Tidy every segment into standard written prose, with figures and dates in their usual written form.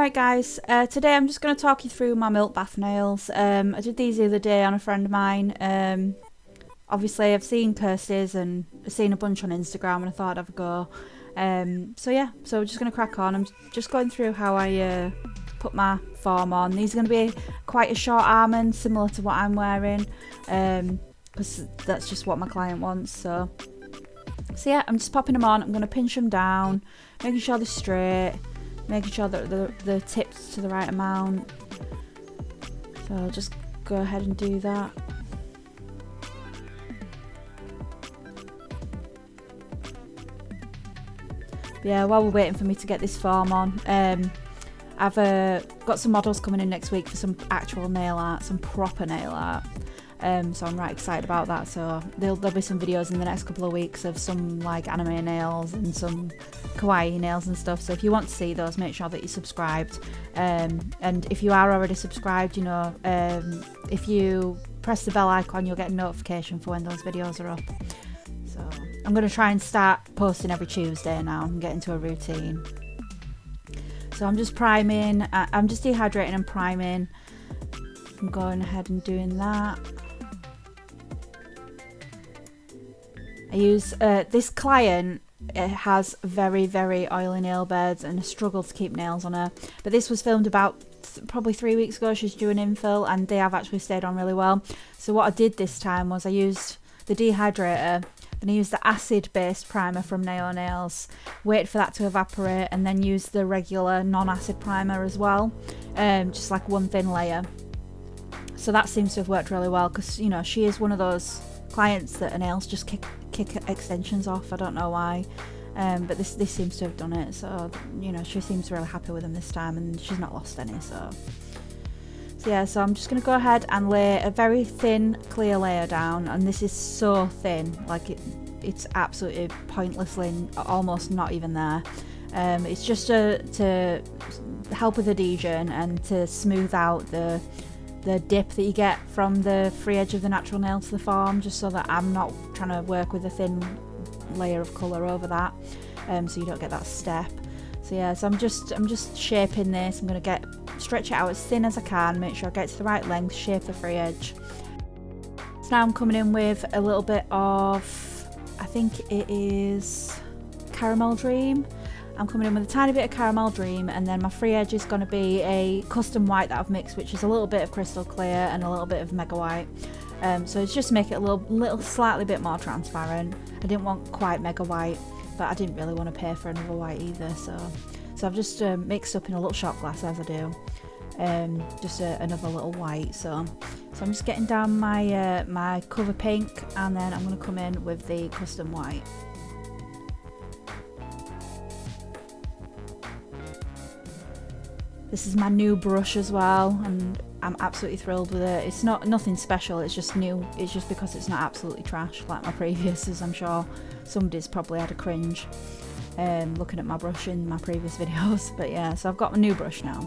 Alright guys, today I'm just going to talk you through my milk bath nails. I did these the other day on a friend of mine. Obviously I've seen Kirsty's and I've seen a bunch on Instagram and I thought I'd have a go. So we're just going to crack on. I'm just going through how I put my form on. These are going to be quite a short almond, similar to what I'm wearing, because that's just what my client wants. So yeah, I'm just popping them on. I'm going to pinch them down, making sure they're straight, making sure that the tips to the right amount. So I'll just go ahead and do that. But yeah, while we're waiting for me to get this form on, I've got some models coming in next week for some actual nail art, some proper nail art. So I'm right excited about that. So there'll be some videos in the next couple of weeks of some like anime nails and some kawaii nails and stuff. So if you want to see those, make sure that you're subscribed. And if you are already subscribed, you know, if you press the bell icon, you'll get a notification for when those videos are up. So I'm going to try and start posting every Tuesday now and get into a routine. So I'm just priming. I'm just dehydrating and priming. I'm going ahead and doing that. I use this client. It has very oily nail beds and I struggle to keep nails on her. But this was filmed about probably 3 weeks ago. She's doing infill and they have actually stayed on really well. So what I did this time was I used the dehydrator, then I used the acid based primer from Neo Nails, wait for that to evaporate, and then use the regular non-acid primer as well, just like one thin layer. So that seems to have worked really well because, you know, she is one of those clients that her nails just kick extensions off. I don't know why, but this seems to have done it. So, you know, she seems really happy with them this time and she's not lost any. So yeah, so I'm just going to go ahead and lay a very thin clear layer down, and this is so thin, like it's absolutely pointlessly almost not even there. It's just to help with adhesion and to smooth out the dip that you get from the free edge of the natural nail to the form, just so that I'm not trying to work with a thin layer of colour over that, so you don't get that step. So yeah, so I'm just shaping this. I'm going to stretch it out as thin as I can, make sure I get to the right length, shape the free edge. So now I'm coming in with a little bit of, I think it is Caramel Dream. I'm coming in with a tiny bit of Caramel Dream, and then my free edge is going to be a custom white that I've mixed, which is a little bit of Crystal Clear and a little bit of Mega White. So it's just to make it a little slightly bit more transparent. I didn't want quite Mega White, but I didn't really want to pay for another white either. So I've just mixed up in a little shot glass as I do, just another little white. So I'm just getting down my my cover pink, and then I'm going to come in with the custom white. This is my new brush as well, and I'm absolutely thrilled with it. It's nothing special, it's just new. It's just because it's not absolutely trash like my previous, as I'm sure somebody's probably had a cringe looking at my brush in my previous videos. But yeah, so I've got my new brush now.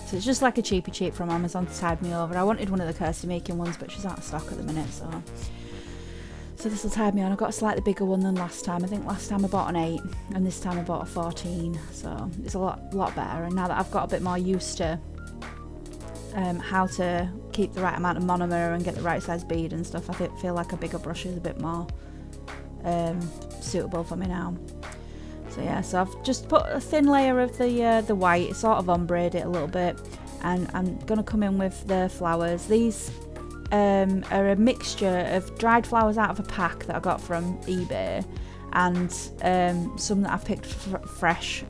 So it's just like a cheapy cheap from Amazon to tide me over. I wanted one of the Kirsty making ones, but she's out of stock at the minute, so this will tide me on. I got a slightly bigger one than last time. I think last time I bought an 8 and this time I bought a 14, so it's a lot better. And now that I've got a bit more used to how to keep the right amount of monomer and get the right size bead and stuff, I feel like a bigger brush is a bit more suitable for me now. So yeah, so I've just put a thin layer of the white, sort of ombre it a little bit, and I'm gonna come in with the flowers. These are a mixture of dried flowers out of a pack that I got from eBay, and some that I've picked fresh.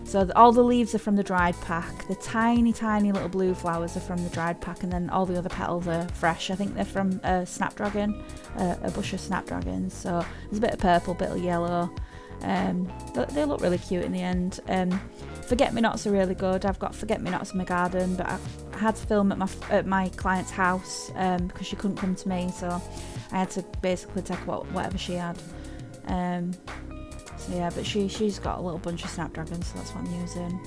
So all the leaves are from the dried pack, the tiny little blue flowers are from the dried pack, and then all the other petals are fresh. I think they're from a snapdragon, a bush of snapdragons. So there's a bit of purple, bit of yellow. They look really cute in the end. Forget-me-nots are really good. I've got forget-me-nots in my garden, but I had to film at my client's house because she couldn't come to me, so I had to basically take whatever she had. So yeah, but she's got a little bunch of snapdragons, so that's what I'm using.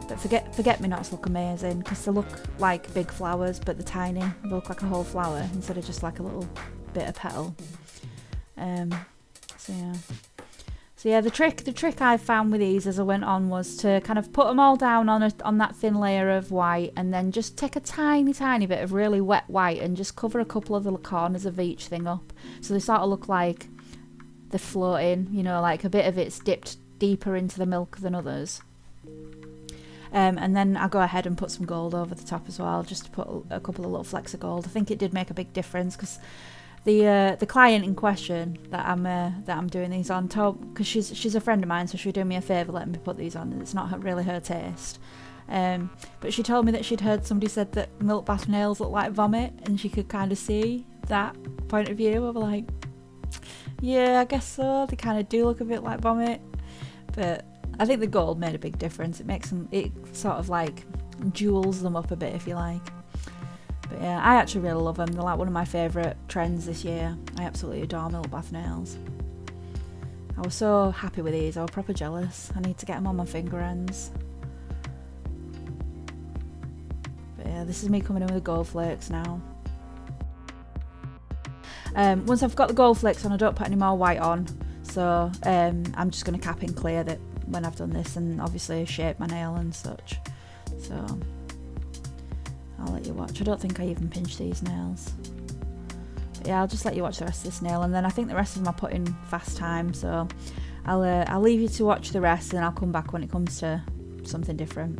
But forget-me-nots look amazing because they look like big flowers, but they're tiny. They look like a whole flower instead of just like a little bit of petal. So yeah. So yeah, the trick I found with these as I went on was to kind of put them all down on that thin layer of white, and then just take a tiny bit of really wet white and just cover a couple of the corners of each thing up, so they sort of look like they're floating, you know, like a bit of it's dipped deeper into the milk than others. And then I go ahead and put some gold over the top as well, just to put a couple of little flecks of gold. I think it did make a big difference, because the client in question that I'm doing these on told, because she's a friend of mine, so she would do me a favour letting me put these on, and it's not really her taste. But she told me that she'd heard somebody said that milk bath nails look like vomit, and she could kind of see that point of view of like, yeah, I guess so. They kind of do look a bit like vomit, but I think the gold made a big difference. It makes them, it sort of like jewels them up a bit, if you like. But yeah, I actually really love them. They're like one of my favourite trends this year. I absolutely adore milk bath nails. I was so happy with these. I was proper jealous. I need to get them on my finger ends. But yeah, this is me coming in with the gold flakes now. Once I've got the gold flakes on, I don't put any more white on. So I'm just going to cap in clear that when I've done this, and obviously shape my nail and such. So I'll let you watch. I don't think I even pinch these nails. But yeah, I'll just let you watch the rest of this nail, and then I think the rest of them I put in fast time. So I'll leave you to watch the rest, and I'll come back when it comes to something different.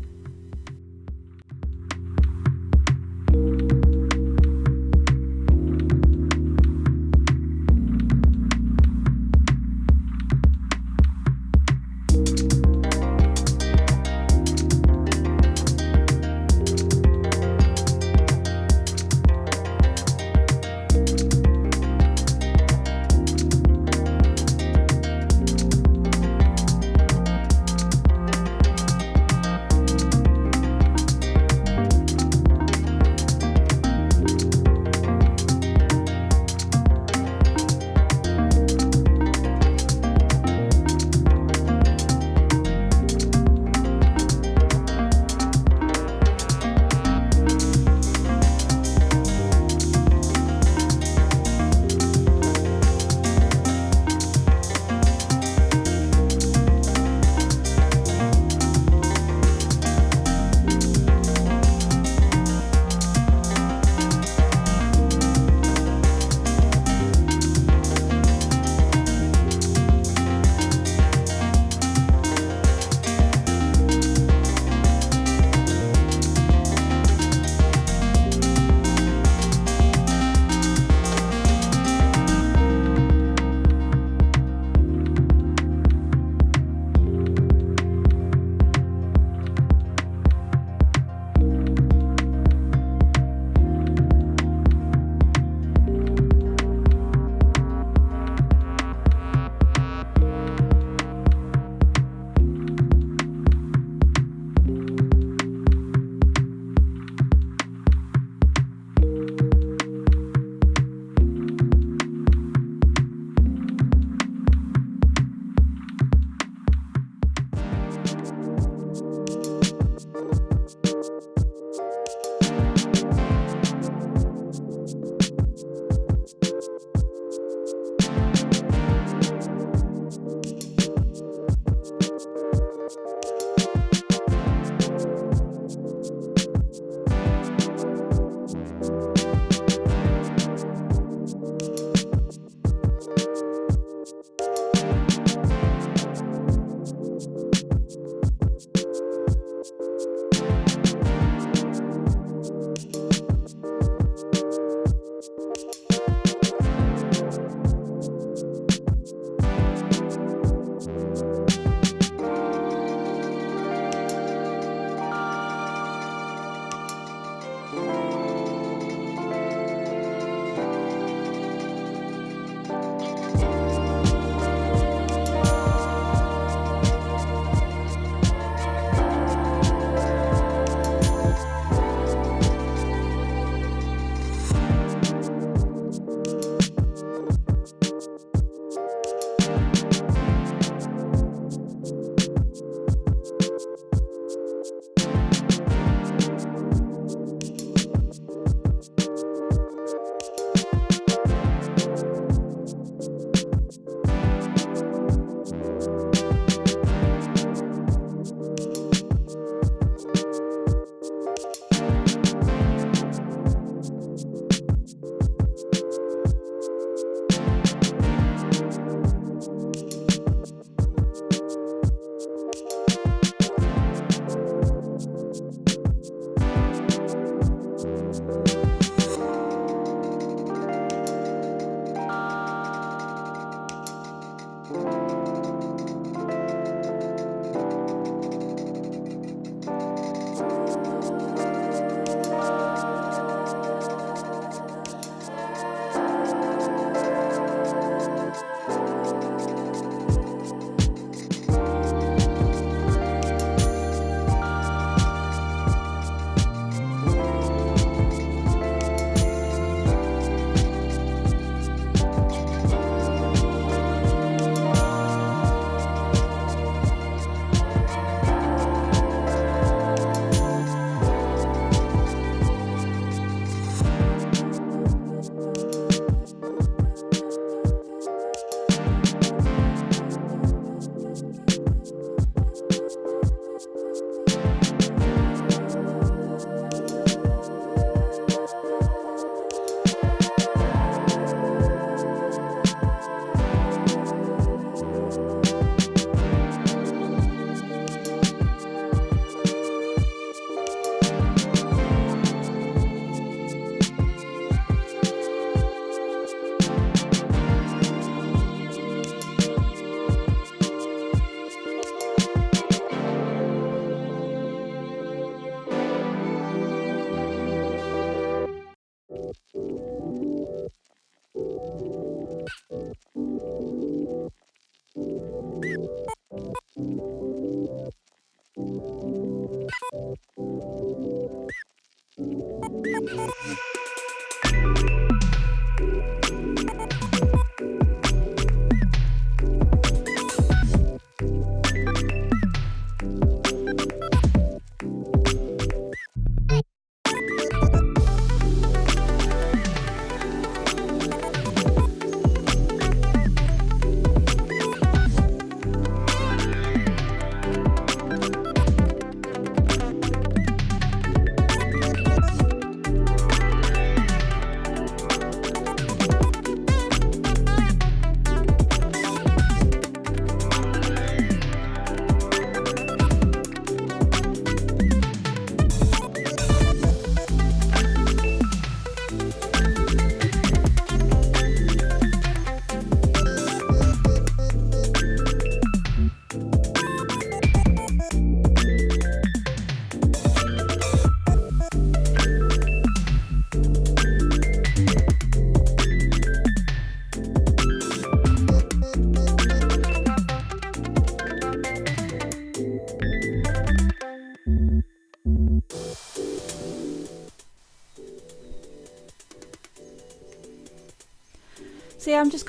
So yeah, I'm just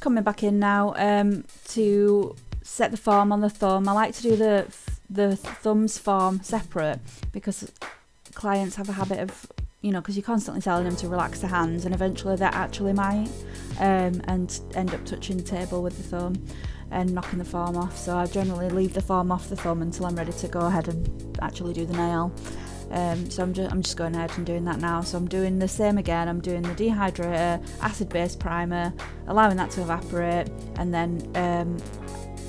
coming back in now to set the form on the thumb. I like to do the thumbs form separate because clients have a habit of, you know, because you're constantly telling them to relax their hands, and eventually they actually might and end up touching the table with the thumb and knocking the form off. So I generally leave the form off the thumb until I'm ready to go ahead and actually do the nail. So I'm just going ahead and doing that now. So I'm doing the same again. I'm doing the dehydrator, acid-based primer, allowing that to evaporate, and then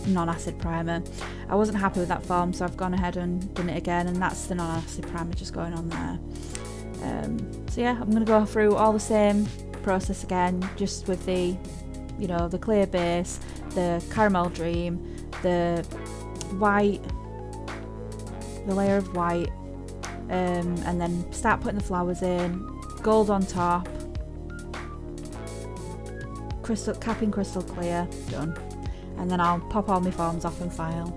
non-acid primer. I wasn't happy with that form, so I've gone ahead and done it again, and that's the non-acid primer just going on there. So yeah, I'm going to go through all the same process again, just with the, you know, the clear base, the caramel dream, the white, the layer of white, and then start putting the flowers in, gold on top, capping crystal clear, done. And then I'll pop all my forms off and file.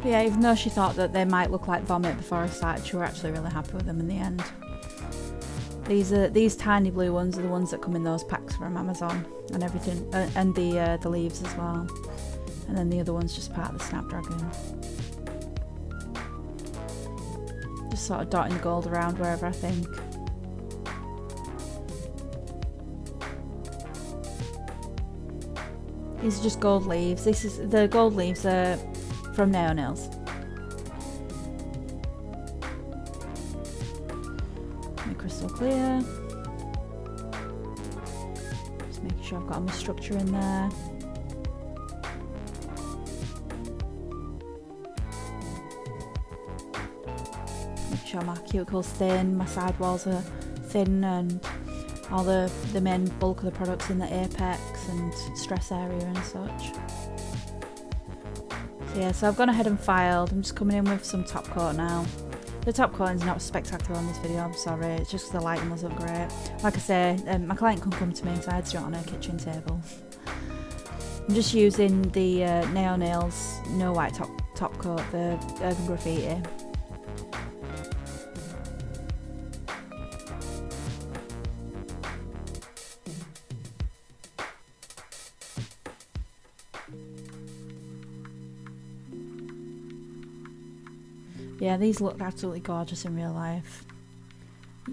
But yeah, even though she thought that they might look like vomit before I started, she were actually really happy with them in the end. These tiny blue ones are the ones that come in those packs from Amazon and everything, and the leaves as well. And then the other one's just part of the Snapdragon. Just sort of dotting the gold around wherever I think. These are just gold leaves. The gold leaves are from Neo Nails. Crystal clear. Just making sure I've got all my structure in there. Make sure my cuticle's thin, my sidewalls are thin, and all the main bulk of the products in the apex and stress area and such. So yeah, so I've gone ahead and filed. I'm just coming in with some top coat now. The top coating's not spectacular on this video, I'm sorry, it's just the lighting wasn't great. Like I say, my client can come to me because I had to do it on a kitchen table. I'm just using the Neo Nails No White top coat, the Urban Graffiti. Yeah, these looked absolutely gorgeous in real life.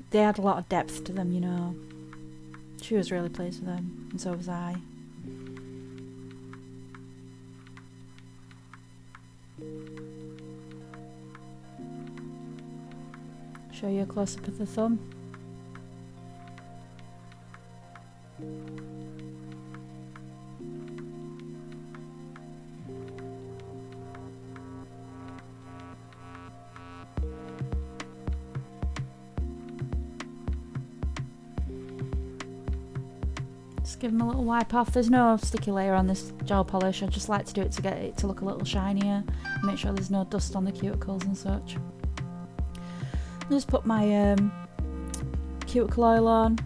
They had a lot of depth to them, you know. She was really pleased with them, and so was I. Show you a close-up of the thumb. Just give them a little wipe off. There's no sticky layer on this gel polish. I just like to do it to get it to look a little shinier. Make sure there's no dust on the cuticles and such. Just put my cuticle oil on.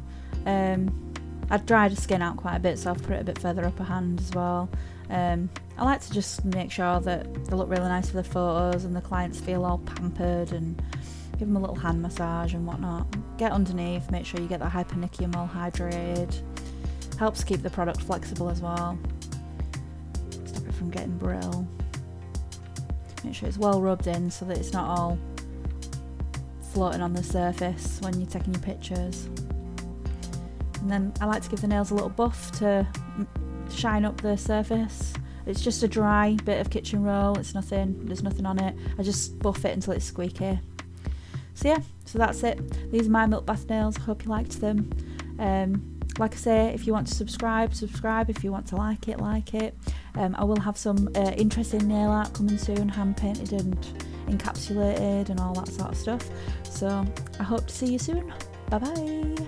I've dried the skin out quite a bit, so I've put it a bit further up a hand as well. I like to just make sure that they look really nice for the photos and the clients feel all pampered, and give them a little hand massage and whatnot. Get underneath, make sure you get the hypernicum all hydrated. Helps keep the product flexible as well. Stop it from getting brittle. Make sure it's well rubbed in so that it's not all floating on the surface when you're taking your pictures. And then I like to give the nails a little buff to shine up the surface. It's just a dry bit of kitchen roll, it's nothing, there's nothing on it. I just buff it until it's squeaky. So yeah, so that's it. These are my milk bath nails. Hope you liked them. Like I say, if you want to subscribe. If you want to like it, like it. I will have some interesting nail art coming soon, hand painted and encapsulated and all that sort of stuff. So I hope to see you soon. Bye bye.